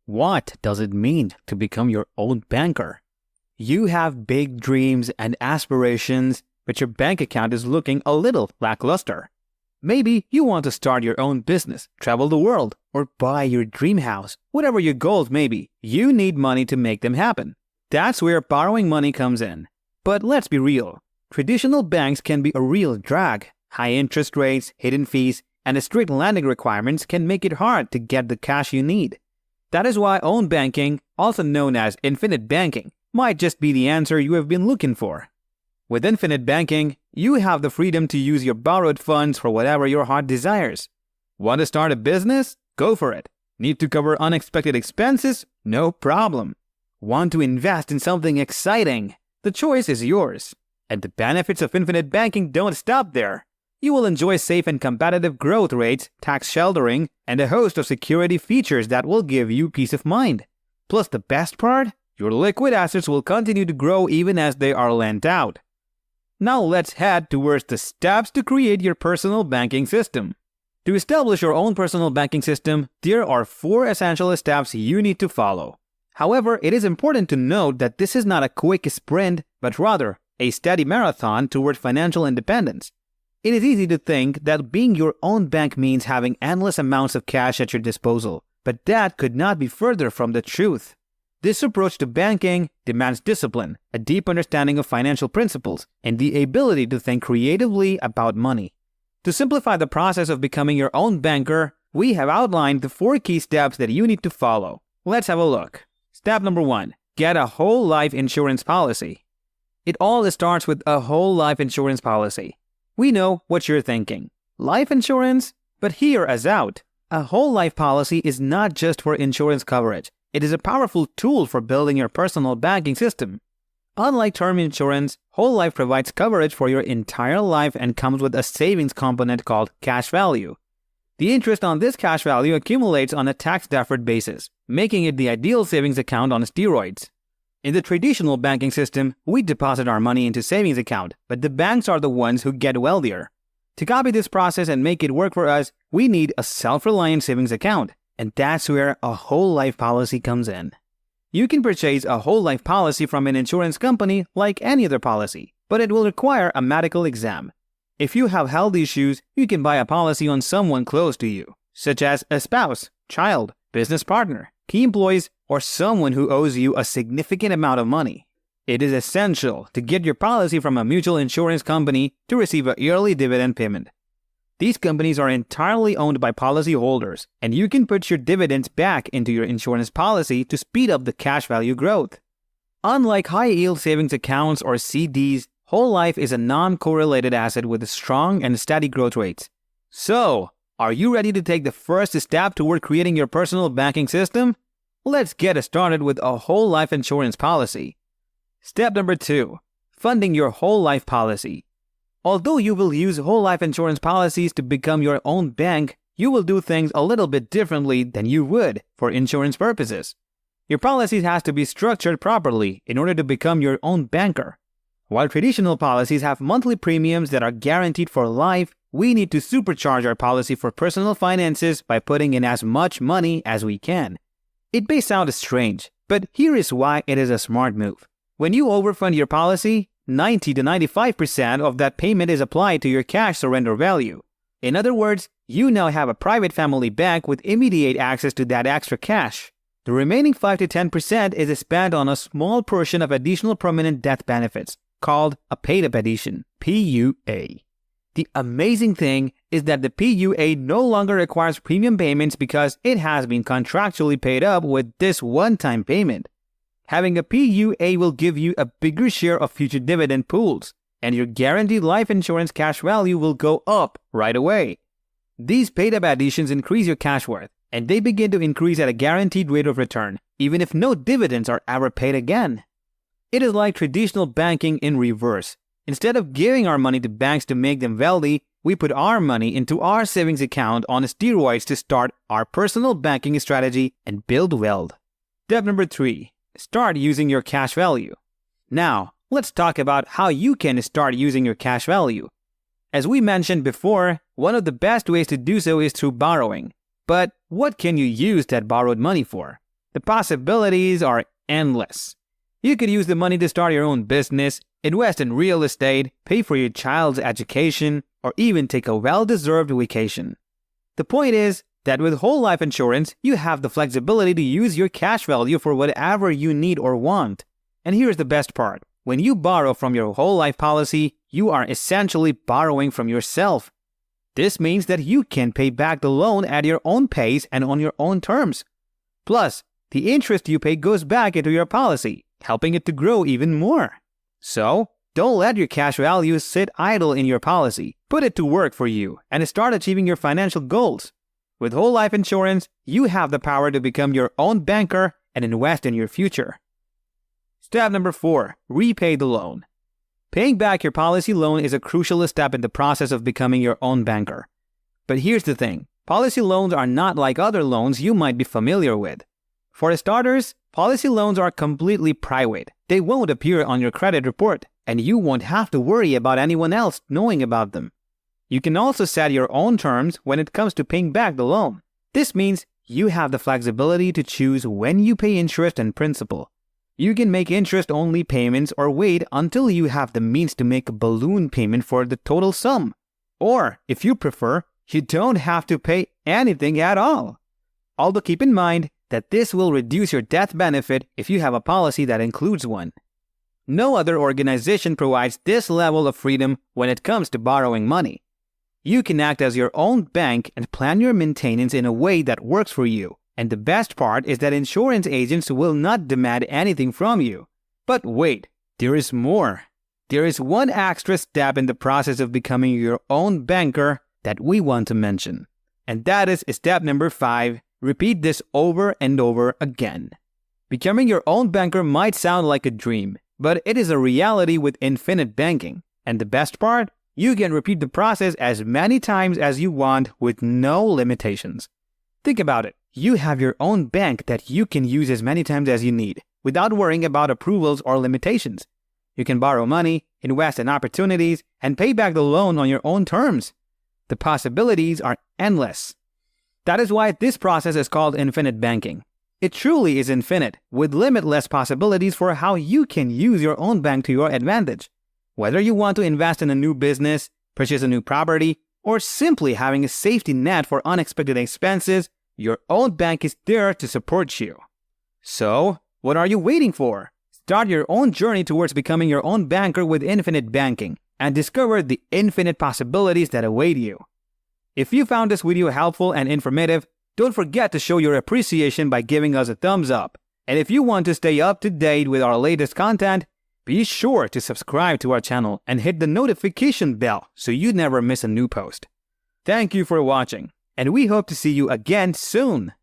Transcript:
What does it mean to become your own banker? You have big dreams and aspirations, but your bank account is looking a little lackluster. Maybe you want to start your own business, travel the world, or buy your dream house. Whatever your goals may be, you need money to make them happen. That's where borrowing money comes in. But let's be real. Traditional banks can be a real drag. High interest rates, hidden fees, and strict lending requirements can make it hard to get the cash you need. That is why own banking, also known as infinite banking, might just be the answer you have been looking for. With infinite banking, you have the freedom to use your borrowed funds for whatever your heart desires. Want to start a business? Go for it. Need to cover unexpected expenses? No problem. Want to invest in something exciting? The choice is yours. And the benefits of infinite banking don't stop there. You will enjoy safe and competitive growth rates, tax sheltering, and a host of security features that will give you peace of mind. Plus the best part? Your liquid assets will continue to grow even as they are lent out. Now let's head towards the steps to create your personal banking system. To establish your own personal banking system, there are 4 essential steps you need to follow. However, it is important to note that this is not a quick sprint, but rather a steady marathon toward financial independence. It is easy to think that being your own bank means having endless amounts of cash at your disposal, but that could not be further from the truth. This approach to banking demands discipline, a deep understanding of financial principles, and the ability to think creatively about money. To simplify the process of becoming your own banker, we have outlined the 4 key steps that you need to follow. Let's have a look. Step number 1. Get a whole life insurance policy. It all starts with a whole life insurance policy. We know what you're thinking. Life insurance? But hear us out. A whole life policy is not just for insurance coverage. It is a powerful tool for building your personal banking system. Unlike term insurance, whole life provides coverage for your entire life and comes with a savings component called cash value. The interest on this cash value accumulates on a tax-deferred basis, making it the ideal savings account on steroids. In the traditional banking system, we deposit our money into savings account, but the banks are the ones who get wealthier. To copy this process and make it work for us, we need a self-reliant savings account, and that's where a whole life policy comes in. You can purchase a whole life policy from an insurance company like any other policy, but it will require a medical exam. If you have health issues, you can buy a policy on someone close to you, such as a spouse, child, business partner, key employees, or someone who owes you a significant amount of money. It is essential to get your policy from a mutual insurance company to receive a yearly dividend payment. These companies are entirely owned by policyholders, and you can put your dividends back into your insurance policy to speed up the cash value growth. Unlike high-yield savings accounts or CDs, whole life is a non-correlated asset with strong and steady growth rates. So, are you ready to take the first step toward creating your personal banking system? Let's get started with a whole life insurance policy. Step number 2. Funding your whole life policy. Although you will use whole life insurance policies to become your own bank, you will do things a little bit differently than you would for insurance purposes. Your policies has to be structured properly in order to become your own banker. While traditional policies have monthly premiums that are guaranteed for life, we need to supercharge our policy for personal finances by putting in as much money as we can. It may sound strange, but here is why it is a smart move. When you overfund your policy, 90 to 95% of that payment is applied to your cash surrender value. In other words, you now have a private family bank with immediate access to that extra cash. The remaining 5 to 10% is spent on a small portion of additional permanent death benefits, called a paid-up addition, PUA. The amazing thing is that the PUA no longer requires premium payments because it has been contractually paid up with this one-time payment. Having a PUA will give you a bigger share of future dividend pools, and your guaranteed life insurance cash value will go up right away. These paid-up additions increase your cash worth, and they begin to increase at a guaranteed rate of return, even if no dividends are ever paid again. It is like traditional banking in reverse. Instead of giving our money to banks to make them wealthy, we put our money into our savings account on steroids to start our personal banking strategy and build wealth. Step number 3. Start using your cash value. Now, let's talk about how you can start using your cash value. As we mentioned before, one of the best ways to do so is through borrowing. But what can you use that borrowed money for? The possibilities are endless. You could use the money to start your own business, invest in real estate, pay for your child's education, or even take a well-deserved vacation. The point is that with whole life insurance, you have the flexibility to use your cash value for whatever you need or want. And here's the best part. When you borrow from your whole life policy, you are essentially borrowing from yourself. This means that you can pay back the loan at your own pace and on your own terms. Plus, the interest you pay goes back into your policy, helping it to grow even more. So, don't let your cash value sit idle in your policy. Put it to work for you and start achieving your financial goals. With whole life insurance, you have the power to become your own banker and invest in your future. Step number 4. Repay the loan. Paying back your policy loan is a crucial step in the process of becoming your own banker. But here's the thing. Policy loans are not like other loans you might be familiar with. For starters, policy loans are completely private. They won't appear on your credit report, and you won't have to worry about anyone else knowing about them. You can also set your own terms when it comes to paying back the loan. This means you have the flexibility to choose when you pay interest and principal. You can make interest-only payments or wait until you have the means to make a balloon payment for the total sum. Or, if you prefer, you don't have to pay anything at all. Although keep in mind that this will reduce your death benefit if you have a policy that includes one. No other organization provides this level of freedom when it comes to borrowing money. You can act as your own bank and plan your maintenance in a way that works for you. And the best part is that insurance agents will not demand anything from you. But wait, there is more. There is one extra step in the process of becoming your own banker that we want to mention. And that is step number 5. Repeat this over and over again. Becoming your own banker might sound like a dream, but it is a reality with infinite banking. And the best part? You can repeat the process as many times as you want with no limitations. Think about it. You have your own bank that you can use as many times as you need, without worrying about approvals or limitations. You can borrow money, invest in opportunities, and pay back the loan on your own terms. The possibilities are endless. That is why this process is called infinite banking. It truly is infinite, with limitless possibilities for how you can use your own bank to your advantage. Whether you want to invest in a new business, purchase a new property, or simply having a safety net for unexpected expenses, your own bank is there to support you. So, what are you waiting for? Start your own journey towards becoming your own banker with infinite banking and discover the infinite possibilities that await you. If you found this video helpful and informative, don't forget to show your appreciation by giving us a thumbs up. And if you want to stay up to date with our latest content, be sure to subscribe to our channel and hit the notification bell so you never miss a new post. Thank you for watching, and we hope to see you again soon.